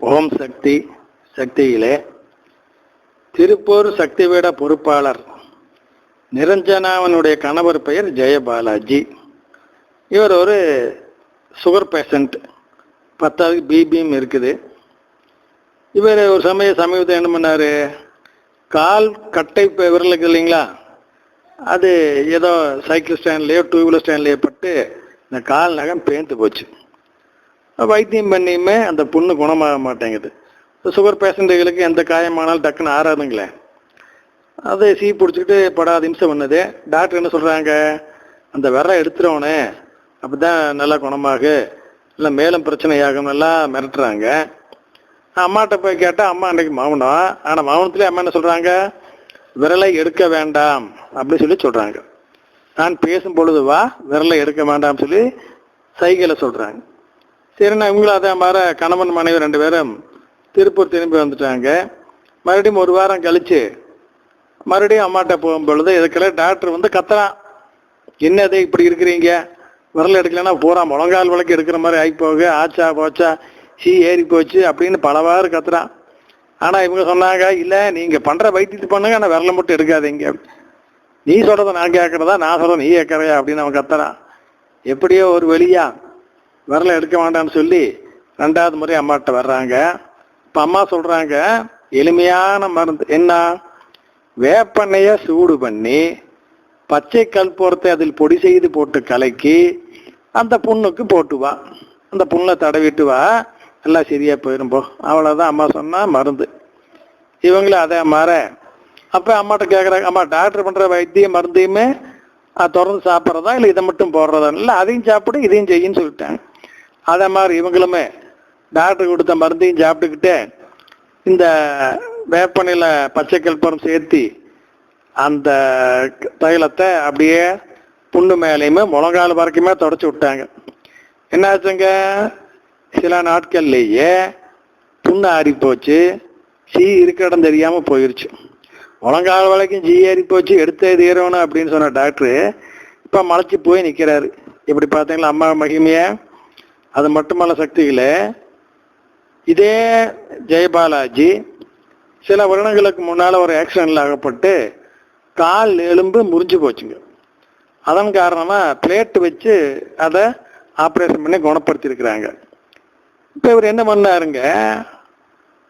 ஓம் சக்தி சக்தியிலே திருப்பூர் சக்திவேட பொறுப்பாளர் நிரஞ்சனாவனுடைய கணவர் பெயர் ஜெயபாலாஜி. இவர் ஒரு சுகர் பேஷண்ட், 10 பிபியும் இருக்குது. இவர் ஒரு சமயத்தை என்ன பண்ணார், கால் கட்டை விரல் இருக்குது இல்லைங்களா, அது ஏதோ சைக்கிள் ஸ்டாண்ட்லேயோ 2 வீலர் ஸ்டாண்ட்லேயோ பட்டு இந்த கால் நகம் பேர்ந்து போச்சு. வைத்தியம் பண்ணியுமே அந்த புண்ணு குணமாக மாட்டேங்குது. சுகர் பேஷண்ட்டுகளுக்கு எந்த காயமானாலும் டக்குன்னு ஆறாதுங்களே, அதை பிடிச்சிக்கிட்டு படாத நிமிஷம் பண்ணது. டாக்டர் என்ன சொல்கிறாங்க, அந்த விரலை எடுத்துருவோனே அப்படி தான் நல்லா குணமாக, இல்லை மேலும் பிரச்சனையாகும் எல்லாம் மிரட்டுறாங்க. அம்மாட்ட போய் கேட்டால் அம்மா அன்றைக்கு மௌனம். ஆனால் மௌனத்துலேயே அம்மா என்ன சொல்கிறாங்க, விரலை எடுக்க வேண்டாம் அப்படின்னு சொல்லி சொல்கிறாங்க. நான் பேசும் பொழுது வா விரலை எடுக்க வேண்டாம்னு சொல்லி சைகையில் சொல்கிறாங்க. சரிண்ணா, இவங்களும் அதே மாதிரி கணவன் மனைவி 2 பேரும் திருப்பூர் திரும்பி வந்துட்டாங்க. மறுபடியும் 1 வாரம் கழித்து மறுபடியும் அம்மாட்ட போகும்பொழுது இதுக்கெல்லாம் டாக்டர் வந்து கத்துறான், என்னது இப்படி இருக்கிறீங்க, விரல் எடுக்கலைன்னா பூரா முழங்கால் விளக்கு எடுக்கிற மாதிரி ஆகிப்போகு, ஆச்சா போச்சா, ஏறி போச்சு அப்படின்னு பலவாறு கத்துறான். ஆனால் இவங்க சொன்னாங்க, இல்லை நீங்கள் பண்ணுற வைத்தியத்தை பண்ணுங்க, ஆனால் விரலை மட்டும் எடுக்காதீங்க. நீ சொல்கிறத நான் கேட்குறதா, நான் சொல்கிறத நீ கேட்குறையா அப்படின்னு அவன் கத்துறான். எப்படியோ ஒரு வழியா விரலை எடுக்க வேண்டாம்னு சொல்லி 2வது முறை அம்மாட்ட வர்றாங்க. இப்போ அம்மா சொல்கிறாங்க, எளிமையான மருந்து என்ன, வேப்பெண்ணையை சூடு பண்ணி பச்சை கற்பூரத்தை அதில் பொடி செய்து போட்டு கலக்கி அந்த புண்ணுக்கு போட்டு வா, அந்த புண்ணை தடவிட்டு வா, எல்லாம் சரியாக போயிரும்போ. அவ்வளோதான் அம்மா சொன்னால் மருந்து. இவங்களும் அதே மாதிரி அப்போ அம்மாட்ட கேட்குறாங்க, அம்மா டாக்டர் பண்ணுற வைத்திய மருந்தையுமே தொடர்ந்து சாப்பிட்றதா இல்லை இதை மட்டும் போடுறதா, இல்லை அதையும் சாப்பிடு இதையும் செய்யின்னு சொல்லிட்டாங்க. அதே மாதிரி இவங்களுமே டாக்டர் கொடுத்த மருந்தையும் சாப்பிட்டுக்கிட்டு இந்த வேப்பனையில் பச்சை கற்பூரம் சேர்த்தி அந்த தைலத்தை அப்படியே புண்ணு மேலேயுமே முழங்கால் வரைக்குமே தொடச்சி விட்டாங்க. என்னாச்சுங்க, சில நாட்கள்லேயே புண்ணு ஆறி போச்சு, இருக்கிற இடம் தெரியாமல் போயிடுச்சு. முழங்கால் வரைக்கும் ஏறி போச்சு, எடுத்தே தீரணும் அப்படின்னு சொன்ன டாக்டரு இப்போ மலைச்சி போய் நிற்கிறாரு. இப்படி பார்த்தீங்களா அம்மா மகிமையை. அது மட்டுமல்ல சக்திகளே, இதே ஜெயபாலாஜி சில வருடங்களுக்கு முன்னால் ஒரு ஆக்சிடென்ட்ல ஆகப்பட்டு கால் எலும்பு முறிஞ்சு போச்சுங்க. அதன் காரணமாக பிளேட் வச்சு அதை ஆப்ரேஷன் பண்ணி குணப்படுத்தியிருக்கிறாங்க. இப்போ இவர் என்ன பண்ணாருங்க,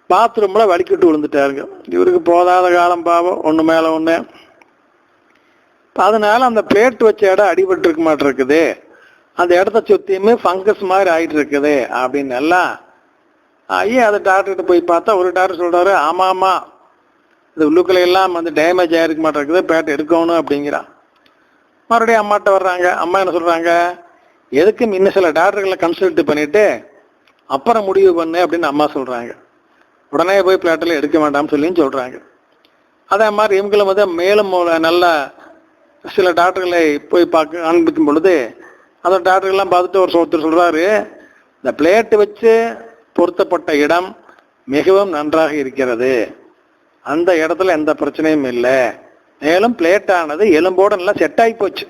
பாத்ரூமில் வலிக்கிட்டு விழுந்துட்டாருங்க. இவருக்கு போதாத காலம் பாவம், ஒன்று மேலே ஒன்று. அதனால அந்த பிளேட் வச்ச இடம் அடிபட்டு இருக்க மாட்டிருக்குது, அந்த இடத்த சுற்றியுமே ஃபங்கஸ் மாதிரி ஆகிட்டு இருக்குது அப்படின்னு எல்லாம் ஐயா அதை டாக்டர்கிட்ட போய் பார்த்தா ஒரு டாக்டர் சொல்கிறாரு, ஆமாம்மா இது உள்ளுக்களை எல்லாம் வந்து டேமேஜ் ஆகிருக்க மாட்டிருக்குது, பேட்டை எடுக்கணும் அப்படிங்கிறான். மறுபடியும் அம்மாட்ட வர்றாங்க. அம்மா என்ன சொல்கிறாங்க, எதுக்கும் இன்னும் சில டாக்டர்களை கன்சல்ட் பண்ணிவிட்டு அப்புறம் முடிவு பண்ணு அப்படின்னு அம்மா சொல்கிறாங்க. உடனே போய் பிளேட்டில் எடுக்க வேண்டாம்னு சொல்லின்னு சொல்கிறாங்க. அதே மாதிரி இவங்களும் வந்து மேலும் நல்லா சில டாக்டர்களை போய் காண்பிக்கும் பொழுது அந்த டாக்டர்கள்லாம் பார்த்துட்டு ஒருத்தர் சொல்கிறாரு, இந்த பிளேட்டு வச்சு பொருத்தப்பட்ட இடம் மிகவும் நன்றாக இருக்கிறது, அந்த இடத்துல எந்த பிரச்சனையும் இல்லை, மேலும் பிளேட்டானது எலும்போடு நல்லா செட் ஆகி போச்சு,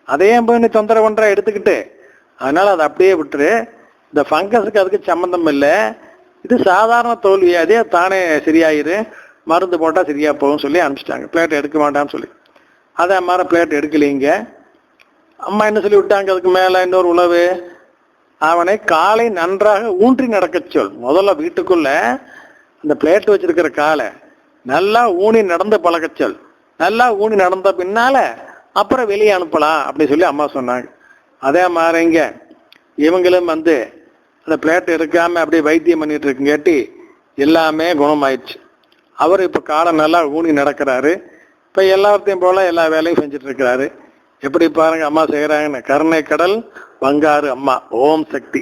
அதையும் போய் நீ தொந்தரவு ஒன்றா எடுத்துக்கிட்டு அதனால் அதை அப்படியே விட்டுரு, இந்த ஃபங்கஸுக்கு அதுக்கு சம்மந்தம் இல்லை, இது சாதாரண தோல் வியாதி, தானே சரியாயிரு, மருந்து போட்டால் சரியாக போகும்னு சொல்லி அனுப்பிச்சிட்டாங்க. பிளேட் எடுக்க வேண்டாம்னு சொல்லி. அதே மாதிரி பிளேட் எடுக்கலைங்க. அம்மா என்ன சொல்லி விட்டாங்க, அதுக்கு மேலே இன்னொரு உழவு, அவனை காலை நன்றாக ஊன்றி நடக்க சொல். முதல்ல வீட்டுக்குள்ள அந்த பிளேட் வச்சிருக்கிற காலை நல்லா ஊனி நடந்து பழக்க சொல். நல்லா ஊனி நடந்த பின்னால அப்புறம் வெளியே அனுப்பலாம் அப்படின்னு சொல்லி அம்மா சொன்னாங்க. அதே மாதிரிங்க இவங்களும் வந்து அந்த பிளேட் எடுக்காம அப்படியே வைத்தியம் பண்ணிட்டு இருக்குங்காட்டி எல்லாமே குணமாயிடுச்சு. அவர் இப்போ காலை நல்லா ஊனி நடக்கிறாரு. இப்போ எல்லாத்தையும் போல எல்லா வேலையும் செஞ்சுட்டு இருக்கிறாரு. எப்படி பாருங்க அம்மா செய்கிறாங்கன்னு. கருணை கடல் பங்காரு அம்மா. ஓம் சக்தி.